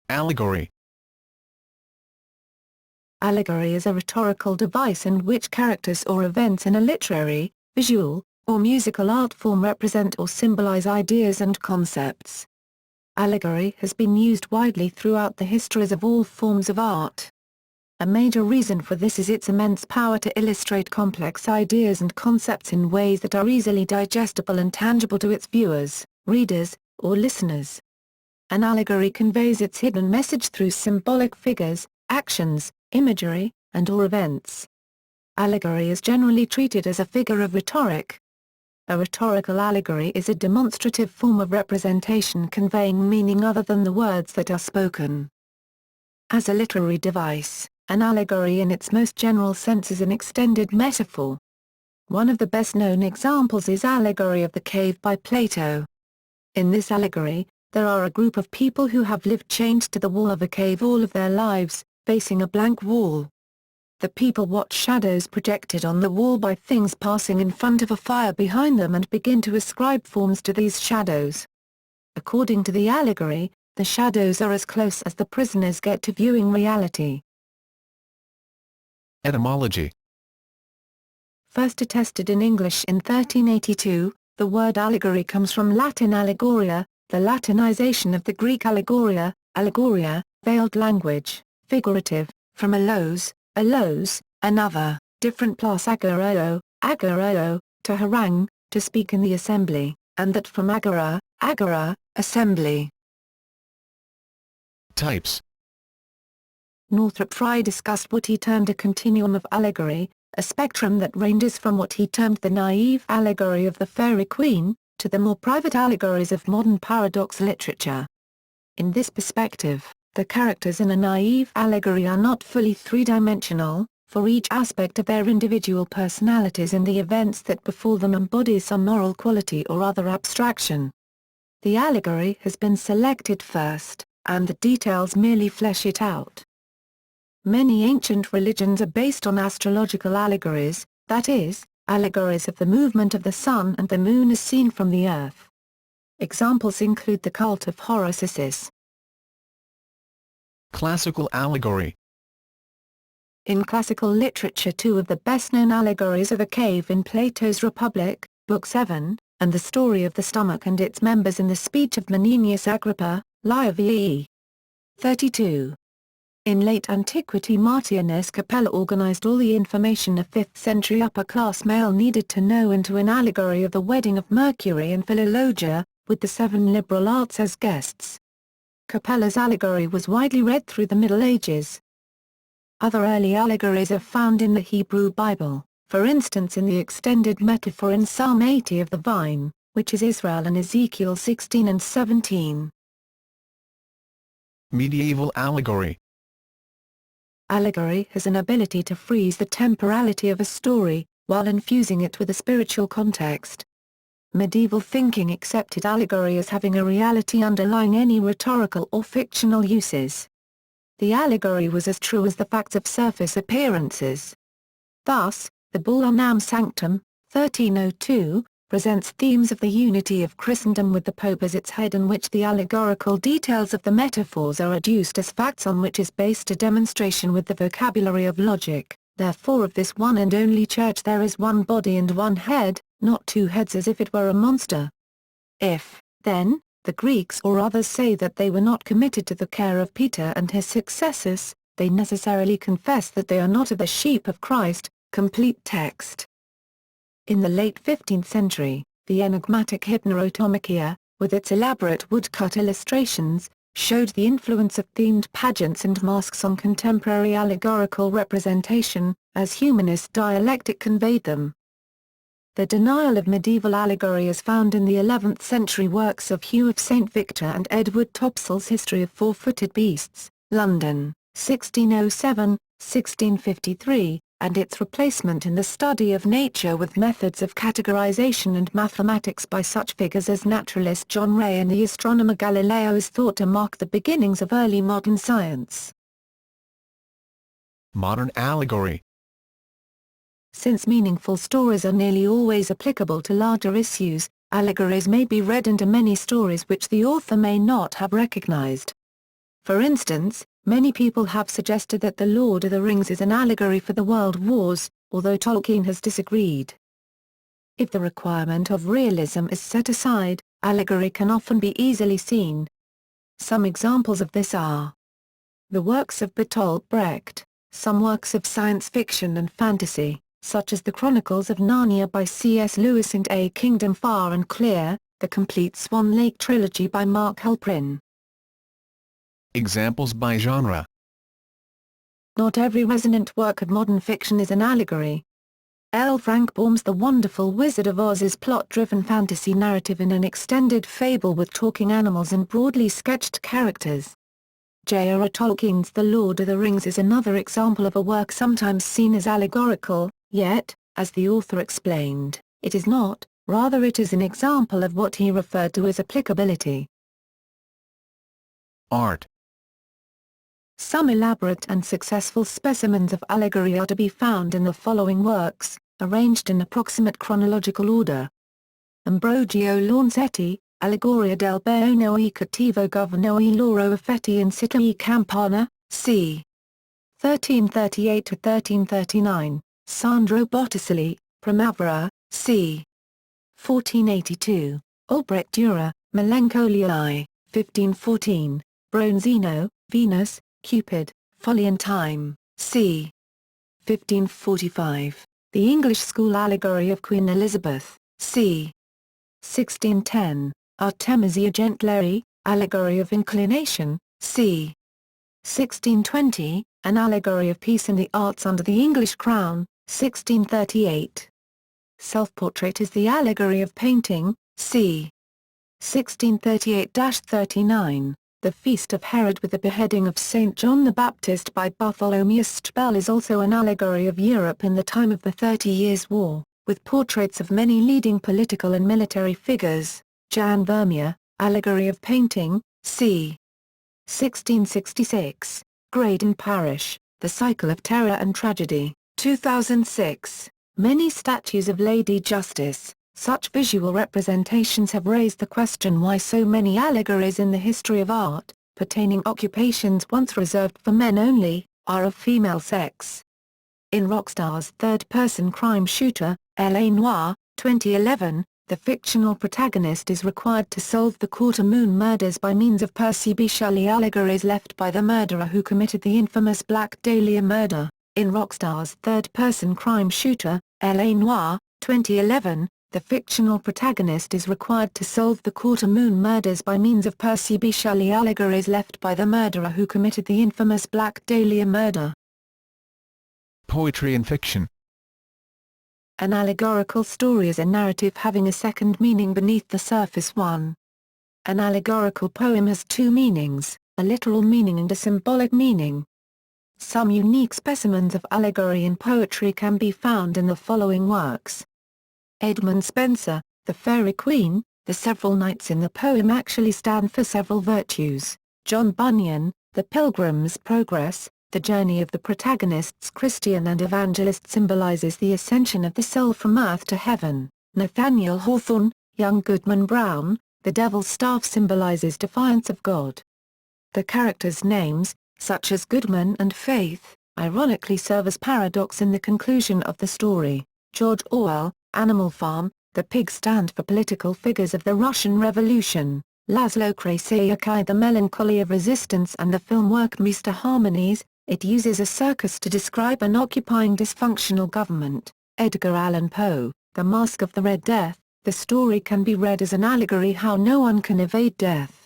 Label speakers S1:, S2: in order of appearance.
S1: Allegory.
S2: Allegory is a rhetorical device in which characters or events in a literary, visual, or musical art form represent or symbolize ideas and concepts. Allegory has been used widely throughout the histories of all forms of art. A major reason for this is its immense power to illustrate complex ideas and concepts in ways that are easily digestible and tangible to its viewers, readers, or listeners. An allegory conveys its hidden message through symbolic figures, actions, imagery, and/or events. Allegory is generally treated as a figure of rhetoric. A rhetorical allegory is a demonstrative form of representation conveying meaning other than the words that are spoken. As a literary device, an allegory in its most general sense is an extended metaphor. One of the best-known examples is Allegory of the Cave by Plato. In this allegory, there are a group of people who have lived chained to the wall of a cave all of their lives, facing a blank wall. The people watch shadows projected on the wall by things passing in front of a fire behind them and begin to ascribe forms to these shadows. According to the allegory, the shadows are as close as the prisoners get to viewing reality.
S1: Etymology.
S2: First attested in English in 1382, the word allegory comes from Latin allegoria, the Latinization of the Greek allegoria, allegoria, veiled language, figurative, from allos, another, different plus agorao, to harangue, to speak in the assembly, and that from agora, assembly.
S1: Types.
S2: Northrop Frye discussed what he termed a continuum of allegory, a spectrum that ranges from what he termed the naive allegory of the Fairy Queen, to the more private allegories of modern paradox literature. In this perspective, the characters in a naive allegory are not fully three-dimensional, for each aspect of their individual personalities and the events that befall them embodies some moral quality or other abstraction. The allegory has been selected first, and the details merely flesh it out. Many ancient religions are based on astrological allegories, that is, allegories of the movement of the sun and the moon as seen from the earth. Examples include the cult of Horus Isis.
S1: Classical allegory.
S2: In classical literature, two of the best-known allegories are the cave in Plato's Republic, Book 7, and the story of the stomach and its members in the speech of Menenius Agrippa, Livii. 32. In late antiquity, Martianus Capella organized all the information a 5th century upper-class male needed to know into an allegory of the wedding of Mercury and Philologia, with the 7 liberal arts as guests. Capella's allegory was widely read through the Middle Ages. Other early allegories are found in the Hebrew Bible, for instance in the extended metaphor in Psalm 80 of the vine, which is Israel, and Ezekiel 16 and 17.
S1: Medieval allegory.
S2: Allegory has an ability to freeze the temporality of a story, while infusing it with a spiritual context. Medieval thinking accepted allegory as having a reality underlying any rhetorical or fictional uses. The allegory was as true as the facts of surface appearances. Thus, the Bull Unam Sanctum, 1302, presents themes of the unity of Christendom with the Pope as its head, in which the allegorical details of the metaphors are adduced as facts on which is based a demonstration with the vocabulary of logic. Therefore of this one and only Church there is one body and one head, not two heads as if it were a monster. If, then, the Greeks or others say that they were not committed to the care of Peter and his successors, they necessarily confess that they are not of the sheep of Christ. Complete text. In the late 15th century, the enigmatic Hypnerotomachia, with its elaborate woodcut illustrations, showed the influence of themed pageants and masks on contemporary allegorical representation, as humanist dialectic conveyed them. The denial of medieval allegory is found in the 11th century works of Hugh of St. Victor and Edward Topsell's History of Four-Footed Beasts, London, 1607, 1653, and its replacement in the study of nature with methods of categorization and mathematics by such figures as naturalist John Ray and the astronomer Galileo is thought to mark the beginnings of early modern science.
S1: Modern allegory.
S2: Since meaningful stories are nearly always applicable to larger issues, allegories may be read into many stories which the author may not have recognized. For instance, many people have suggested that The Lord of the Rings is an allegory for the World Wars, although Tolkien has disagreed. If the requirement of realism is set aside, allegory can often be easily seen. Some examples of this are the works of Bertolt Brecht, some works of science fiction and fantasy, such as The Chronicles of Narnia by C.S. Lewis and A Kingdom Far and Clear, the complete Swan Lake trilogy by Mark Halperin.
S1: Examples by genre.
S2: Not every resonant work of modern fiction is an allegory. L. Frank Baum's The Wonderful Wizard of Oz is plot-driven fantasy narrative in an extended fable with talking animals and broadly sketched characters. J.R.R. Tolkien's The Lord of the Rings is another example of a work sometimes seen as allegorical, yet, as the author explained, it is not, rather it is an example of what he referred to as applicability.
S1: Art.
S2: Some elaborate and successful specimens of allegory are to be found in the following works, arranged in approximate chronological order. Ambrogio Launcetti, Allegoria del Buono e Cattivo Governo e loro effetti in città e campana, c. 1338-1339, Sandro Botticelli, Primavera, c. 1482, Albrecht Dürer, Melancholiae, 1514, Bronzino, Venus, Cupid, Folly and Time, c. 1545, The English School Allegory of Queen Elizabeth, c. 1610, Artemisia Gentleri, Allegory of Inclination, c. 1620, An Allegory of Peace and the Arts under the English Crown, 1638. Self-Portrait is the Allegory of Painting, c. 1638-39. The Feast of Herod with the beheading of St. John the Baptist by Bartholomeus Stabell is also an allegory of Europe in the time of the 30 Years' War, with portraits of many leading political and military figures. Jan Vermeer, Allegory of Painting, c. 1666. Graydon Parish, The Cycle of Terror and Tragedy, 2006. Many statues of Lady Justice. Such visual representations have raised the question why so many allegories in the history of art, pertaining occupations once reserved for men only, are of female sex. In Rockstar's third-person crime shooter, L.A. Noire, 2011, the fictional protagonist is required to solve the Quarter Moon murders by means of Percy B. Shelley allegories left by the murderer who committed the infamous Black Dahlia murder. In Rockstar's third-person crime shooter, L.A. Noire, 2011, the fictional protagonist is required to solve the Quarter Moon murders by means of Percy B. Shelley allegories left by the murderer who committed the infamous Black Dahlia murder.
S1: Poetry and fiction.
S2: An allegorical story is a narrative having a second meaning beneath the surface one. An allegorical poem has two meanings, a literal meaning and a symbolic meaning. Some unique specimens of allegory in poetry can be found in the following works. Edmund Spenser, The Fairy Queen, the several knights in the poem actually stand for several virtues. John Bunyan, The Pilgrim's Progress, the journey of the protagonists Christian and Evangelist symbolizes the ascension of the soul from earth to heaven. Nathaniel Hawthorne, Young Goodman Brown, The Devil's Staff symbolizes defiance of God. The characters' names, such as Goodman and Faith, ironically serve as paradox in the conclusion of the story. George Orwell, Animal Farm, the pigs stand for political figures of the Russian Revolution. Laszlo Krasniqi, The Melancholy of Resistance, and the film work Mr. Harmonies, it uses a circus to describe an occupying dysfunctional government. Edgar Allan Poe, The Mask of the Red Death, the story can be read as an allegory how no one can evade death.